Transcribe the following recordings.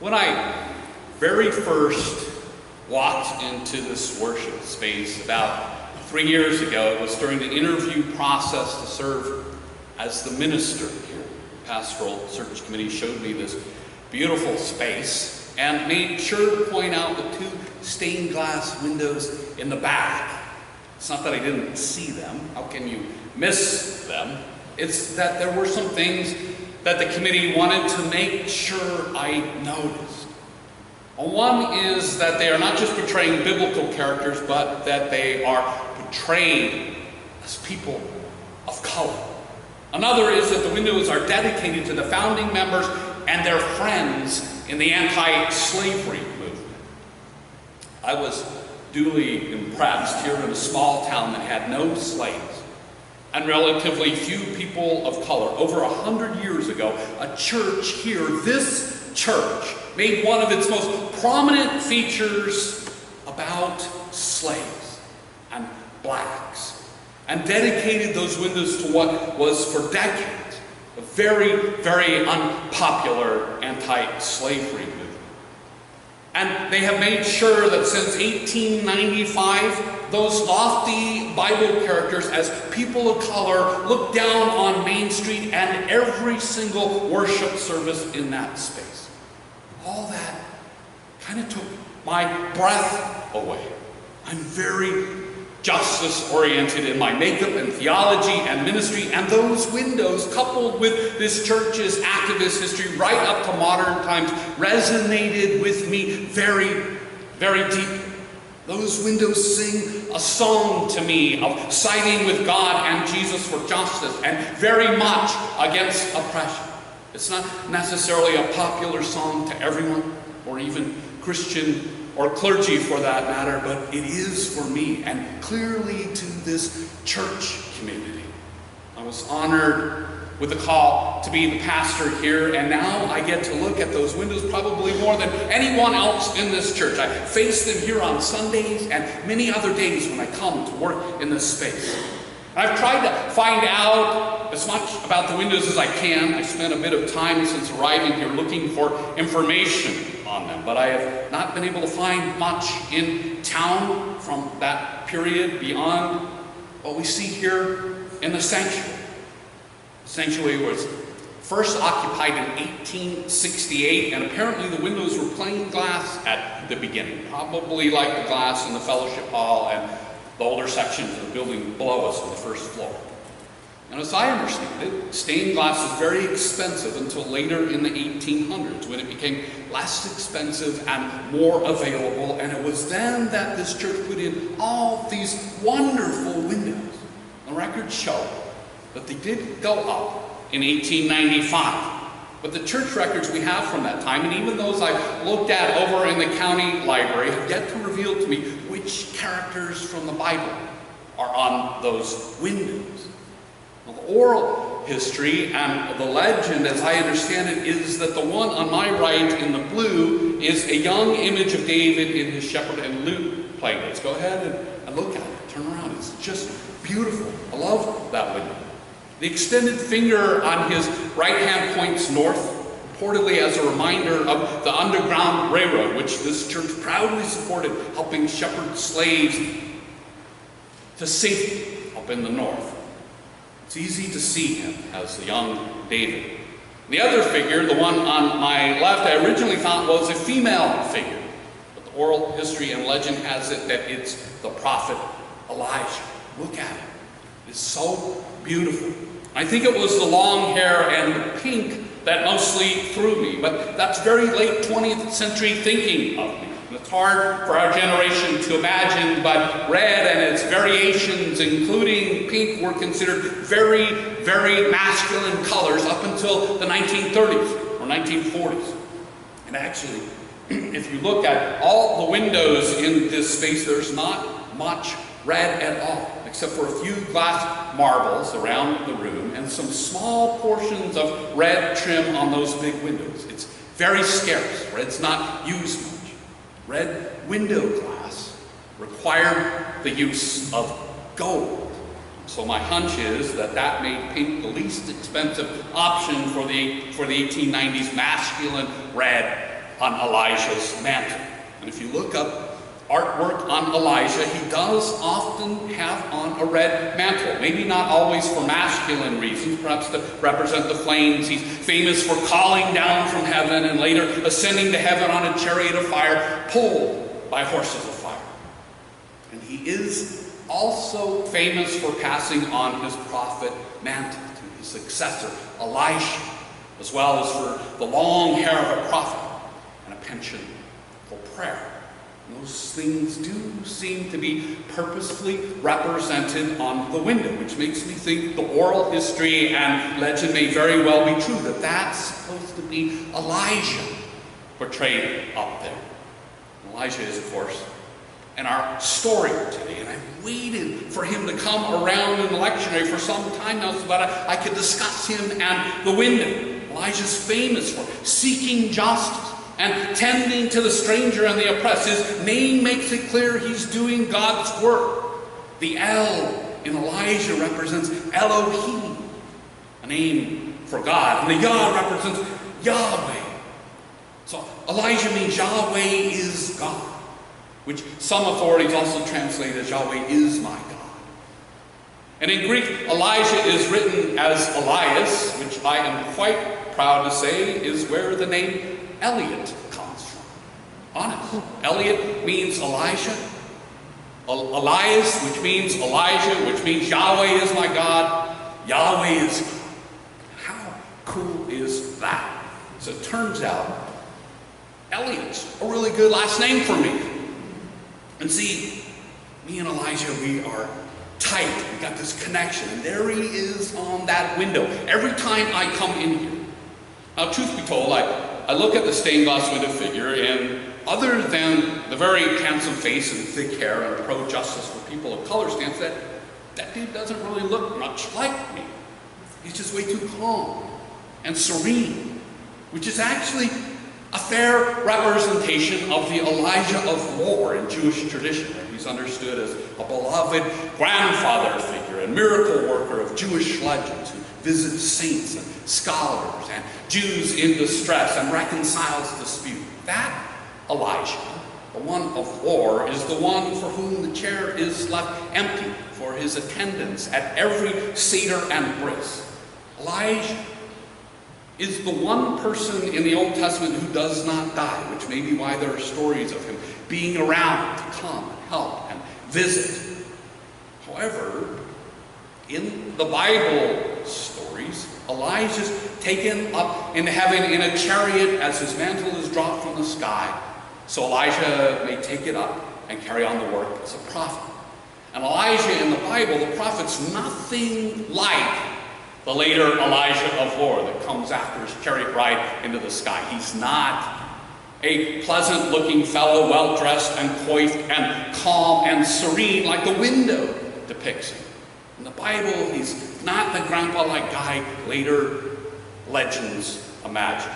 When I very first walked into this worship space about 3 years ago, it was during the interview process to serve as the minister here. The Pastoral Search Committee showed me this beautiful space and made sure to point out the 2 stained glass windows in the back. It's not that I didn't see them. How can you miss them? It's that there were some things that the committee wanted to make sure I noticed. One is that they are not just portraying biblical characters, but that they are portrayed as people of color. Another is that the windows are dedicated to the founding members and their friends in the anti-slavery movement. I was duly impressed here in a small town that had no slaves and relatively few people of color. Over 100 years ago, a church here, this church, made one of its most prominent features about slaves and blacks, and dedicated those windows to what was for decades a very, very unpopular anti-slavery movement. And they have made sure that since 1895, those lofty Bible characters as people of color look down on Main Street and every single worship service in that space. All that kind of took my breath away. I'm very justice-oriented in my makeup and theology and ministry, and those windows, coupled with this church's activist history right up to modern times, resonated with me very, very deeply. Those windows sing a song to me of siding with God and Jesus for justice and very much against oppression. It's not necessarily a popular song to everyone, or even Christian or clergy for that matter, but it is for me and clearly to this church community. I was honored with the call to be the pastor here, and now I get to look at those windows probably more than anyone else in this church. I face them here on Sundays and many other days when I come to work in this space. I've tried to find out as much about the windows as I can. I spent a bit of time since arriving here looking for information on them, but I have not been able to find much in town from that period beyond what we see here in the sanctuary. The sanctuary was first occupied in 1868, and apparently the windows were plain glass at the beginning, probably like the glass in the fellowship hall and the older sections of the building below us on the first floor. And as I understand it, stained glass was very expensive until later in the 1800s, when it became less expensive and more available, and it was then that this church put in all these wonderful windows. The records show that they did go up in 1895. But the church records we have from that time, and even those I've looked at over in the county library, have yet to reveal to me which characters from the Bible are on those windows. Well, the oral history and the legend, as I understand it, is that the one on my right in the blue is a young image of David in his shepherd and lute playing. Let's go ahead and look at it. Turn around. It's just beautiful. I love that window. The extended finger on his right hand points north, reportedly as a reminder of the Underground Railroad, which this church proudly supported, helping shepherd slaves to safety up in the north. It's easy to see him as the young David. The other figure, the one on my left, I originally thought was a female figure, but the oral history and legend has it that it's the prophet Elijah. Look at it. It's so beautiful. I think it was the long hair and the pink that mostly threw me, but that's very late 20th century thinking of me. And it's hard for our generation to imagine, but red and its variations, including pink, were considered very, very masculine colors up until the 1930s or 1940s. And actually, if you look at all the windows in this space, there's not much red at all, except for a few glass marbles around the room and some small portions of red trim on those big windows. It's very scarce. Red's not used much. Red window glass required the use of gold. So my hunch is that that made pink the least expensive option for the 1890s masculine red on Elijah's mantle. And if you look up artwork on Elijah, he does often have on a red mantle. Maybe not always for masculine reasons, perhaps to represent the flames. He's famous for calling down from heaven and later ascending to heaven on a chariot of fire pulled by horses of fire. And he is also famous for passing on his prophet mantle to his successor, Elisha, as well as for the long hair of a prophet and a penchant for prayer. Those things do seem to be purposefully represented on the window, which makes me think the oral history and legend may very well be true, that that's supposed to be Elijah portrayed up there. Elijah is, of course, in our story today, and I've waited for him to come around in the lectionary for some time now so that I could discuss him and the window. Elijah's famous for seeking justice and tending to the stranger and the oppressed. His name makes it clear he's doing God's work. The El in Elijah represents Elohim, a name for God. And the Yah represents Yahweh. So Elijah means Yahweh is God, which some authorities also translate as Yahweh is my God. And in Greek, Elijah is written as Elias, which I am quite proud to say is where the name Elliot comes from. Honest. Elliot means Elijah. Elias, which means Elijah, which means Yahweh is my God. Yahweh is God. How cool is that? So it turns out, Elliot's a really good last name for me. And see, me and Elijah, we are tight. We got this connection. And there he is on that window every time I come in here. Now, truth be told, I look at the stained glass window figure, and other than the very handsome face and thick hair and pro-justice for people of color stance, that dude doesn't really look much like me. He's just way too calm and serene, which is actually a fair representation of the Elijah of war in Jewish tradition. He's understood as a beloved grandfather figure and miracle worker of Jewish legends who visits saints and scholars and Jews in distress and reconciles dispute. That Elijah, the one of war, is the one for whom the chair is left empty for his attendance at every seder and bris. Elijah is the one person in the Old Testament who does not die, which may be why there are stories of him being around to come and help and visit. However, in the Bible stories, Elijah's taken up into heaven in a chariot as his mantle is dropped from the sky, so Elijah may take it up and carry on the work as a prophet. And Elijah in the Bible, the prophet's nothing like the later Elijah of war that comes after his chariot ride into the sky. He's not a pleasant-looking fellow, well-dressed and coiffed and calm and serene like the window depicts him. In the Bible, he's not the grandpa-like guy later legends imagine.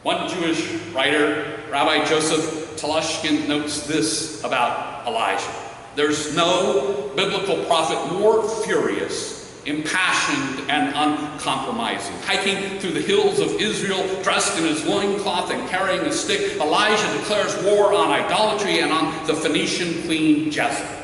One Jewish writer, Rabbi Joseph Telushkin, notes this about Elijah. There's no biblical prophet more furious, impassioned, and uncompromising. Hiking through the hills of Israel, dressed in his loincloth and carrying a stick, Elijah declares war on idolatry and on the Phoenician queen Jezebel.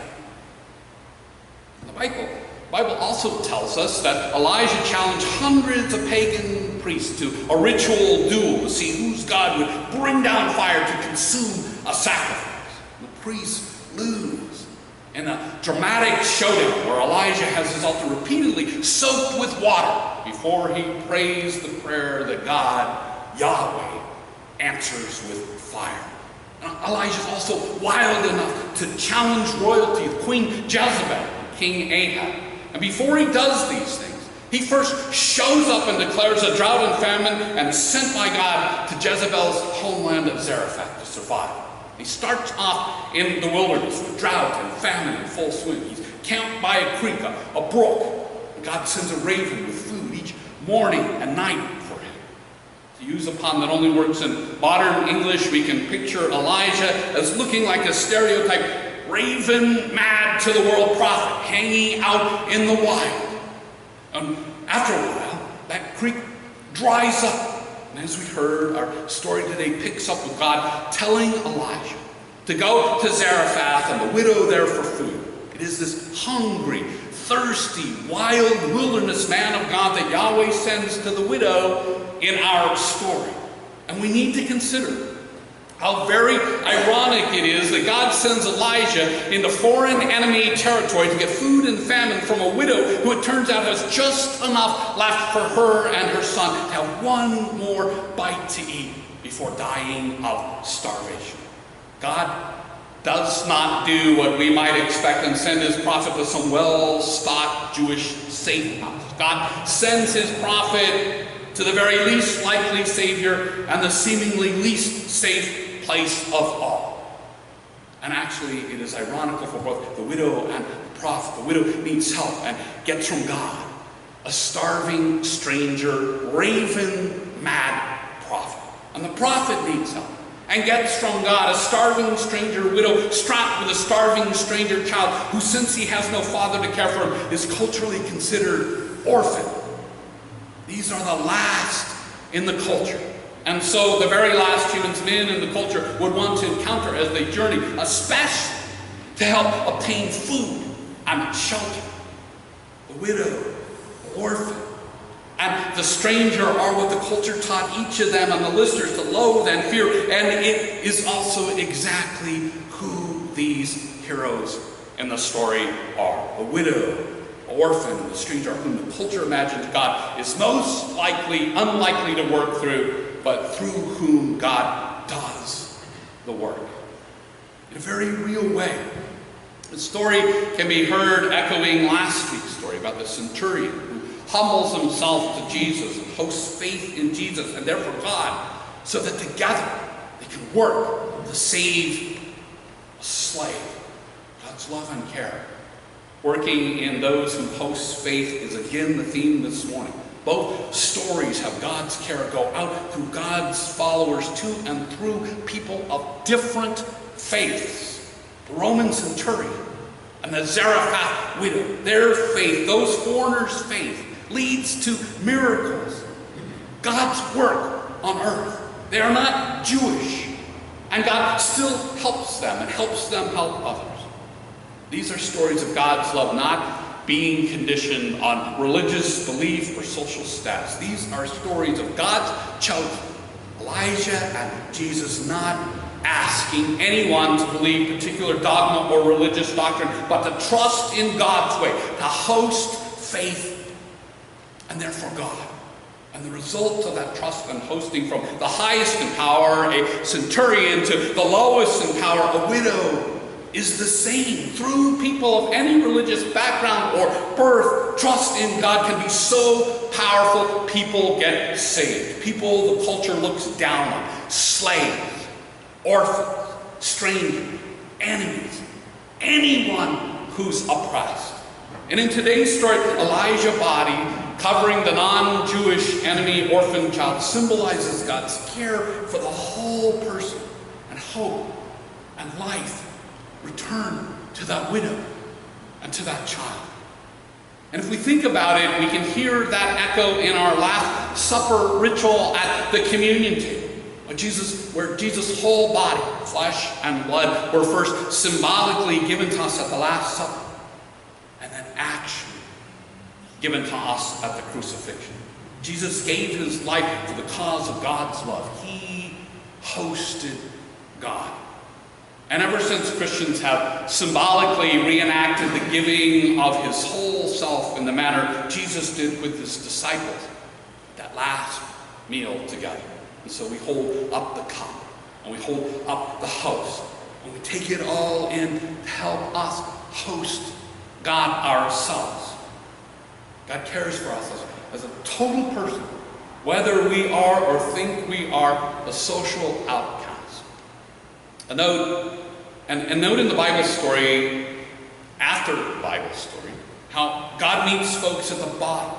The Bible also tells us that Elijah challenged hundreds of pagan priests to a ritual duel to see whose god would bring down fire to consume a sacrifice. The priests lose in a dramatic showdown where Elijah has his altar repeatedly soaked with water before he prays the prayer that God, Yahweh, answers with fire. Elijah's also wild enough to challenge royalty, Queen Jezebel, King Ahab. And before he does these things, he first shows up and declares a drought and famine and is sent by God to Jezebel's homeland of Zarephath to survive. He starts off in the wilderness with drought and famine in full swing. He's camped by a creek, a brook. And God sends a raven with food each morning and night for him. To use a pun that only works in modern English, we can picture Elijah as looking like a stereotype raven mad to the world prophet hanging out in the wild. And after a while, that creek dries up And as we heard, our story today picks up with God telling Elijah to go to Zarephath and the widow there for food. It is this hungry, thirsty, wild wilderness man of God that Yahweh sends to the widow in our story. And we need to consider how very ironic it is that God sends Elijah into foreign enemy territory to get food and famine from a widow who, it turns out, has just enough left for her and her son to have one more bite to eat before dying of starvation. God does not do what we might expect and send his prophet to some well-stocked Jewish safe house. God sends his prophet to the very least likely Savior and the seemingly least safe place of all. And actually, it is ironical for both the widow and the prophet. The widow needs help and gets from God a starving stranger, raven-mad prophet. And the prophet needs help and gets from God a starving stranger widow strapped with a starving stranger child who, since he has no father to care for him, is culturally considered orphan. These are the last in the culture. And so the very last humans men in the culture would want to encounter as they journey, especially to help obtain food and shelter. The widow, the orphan, and the stranger are what the culture taught each of them and the listeners to loathe and fear. And it is also exactly who these heroes in the story are. The widow, the orphan, the stranger whom the culture imagines God is most unlikely to work through, but through whom God does the work in a very real way. The story can be heard echoing last week's story about the centurion who humbles himself to Jesus and hosts faith in Jesus and therefore God, so that together they can work to save a slave. God's love and care working in those who host faith is again the theme this morning. Both stories have God's care go out through God's followers to and through people of different faiths. The Roman centurion and the Zarephath widow, their faith, those foreigners' faith, leads to miracles. God's work on earth. They are not Jewish, and God still helps them and helps them help others. These are stories of God's love not being conditioned on religious belief or social status. These are stories of God's chosen, Elijah and Jesus, not asking anyone to believe particular dogma or religious doctrine, but to trust in God's way, to host faith, and therefore God. And the result of that trust and hosting, from the highest in power, a centurion, to the lowest in power, a widow, is the same. Through people of any religious background or birth, trust in God can be so powerful, people get saved. People the culture looks down on. Slaves, orphans, strangers, enemies, anyone who's oppressed. And in today's story, Elijah's body, covering the non-Jewish enemy orphan child, symbolizes God's care for the whole person, and hope and life return to that widow and to that child. And if we think about it, we can hear that echo in our Last Supper ritual at the communion table, where Jesus' whole body, flesh and blood, were first symbolically given to us at the Last Supper, and then actually given to us at the crucifixion. Jesus gave his life for the cause of God's love. He hosted God. And ever since Christians have symbolically reenacted the giving of his whole self in the manner Jesus did with his disciples, that last meal together. And so we hold up the cup, and we hold up the host, and we take it all in to help us host God ourselves. God cares for us as a total person, whether we are or think we are a social outcast. And note in the Bible story, after the Bible story, how God meets folks at the bottom,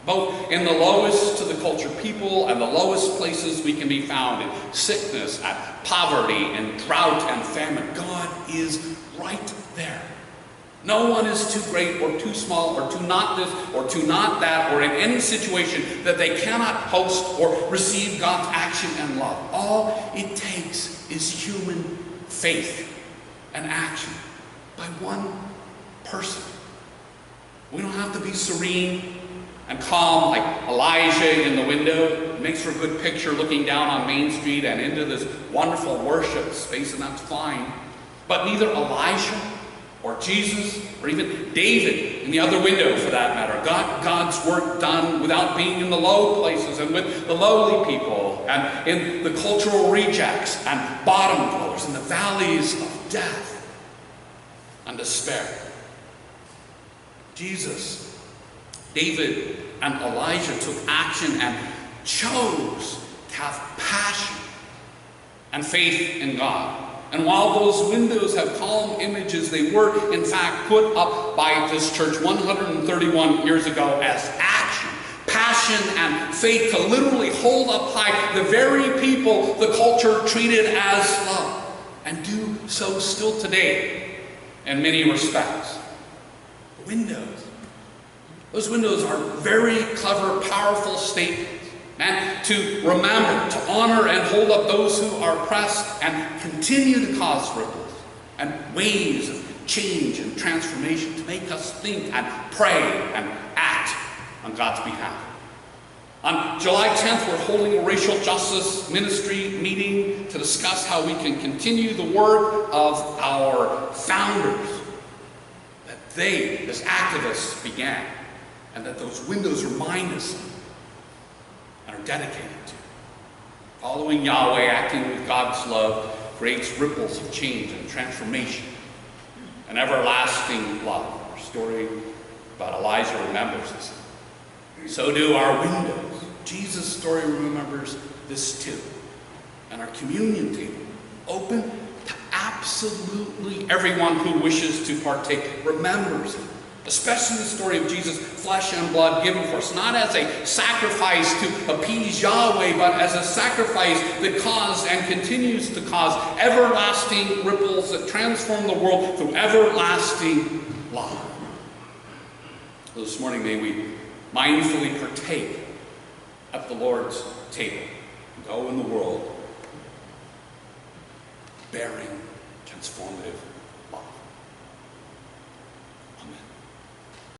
both in the lowest to the culture people and the lowest places we can be found, in sickness, at poverty, and drought and famine. God is right there. No one is too great or too small or too not this or too not that or in any situation that they cannot host or receive God's action and love. All it takes is human faith and action by one person. We don't have to be serene and calm like Elijah in the window. It makes for a good picture looking down on Main Street and into this wonderful worship space, and that's fine. But neither Elijah or Jesus, or even David in the other window for that matter, got God's work done without being in the low places and with the lowly people and in the cultural rejects and bottom dwellers in the valleys of death and despair. Jesus, David, and Elijah took action and chose to have passion and faith in God. And while those windows have calm images, they were in fact put up by this church 131 years ago as action, passion, and faith to literally hold up high the very people the culture treated as love, and do so still today in many respects. The windows. Those windows are very clever, powerful statements. And to remember, to honor and hold up those who are oppressed and continue to cause ripples and waves of change and transformation to make us think and pray and act on God's behalf. On July 10th, we're holding a racial justice ministry meeting to discuss how we can continue the work of our founders that they, as activists, began, and that those windows remind us of and are dedicated to. Following Yahweh, acting with God's love, creates ripples of change and transformation and everlasting love. Our story about Elijah remembers this. So do our windows. Jesus' story remembers this too. And our communion table, open to absolutely everyone who wishes to partake, remembers it. Especially the story of Jesus' flesh and blood given for us, not as a sacrifice to appease Yahweh, but as a sacrifice that caused and continues to cause everlasting ripples that transform the world through everlasting love. So this morning, may we mindfully partake at the Lord's table and go in the world bearing transformative